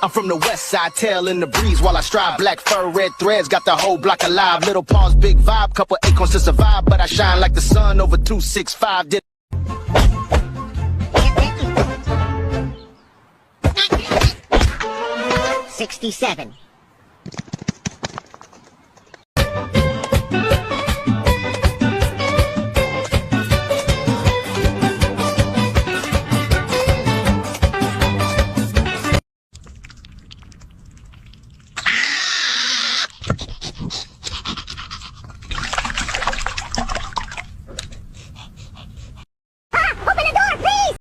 I'm from the west side, tail in the breeze while I strive. Black fur, red threads, got the whole block alive. Little paws, big vibe, couple acorns to survive. But I shine like the sun over 265. 67.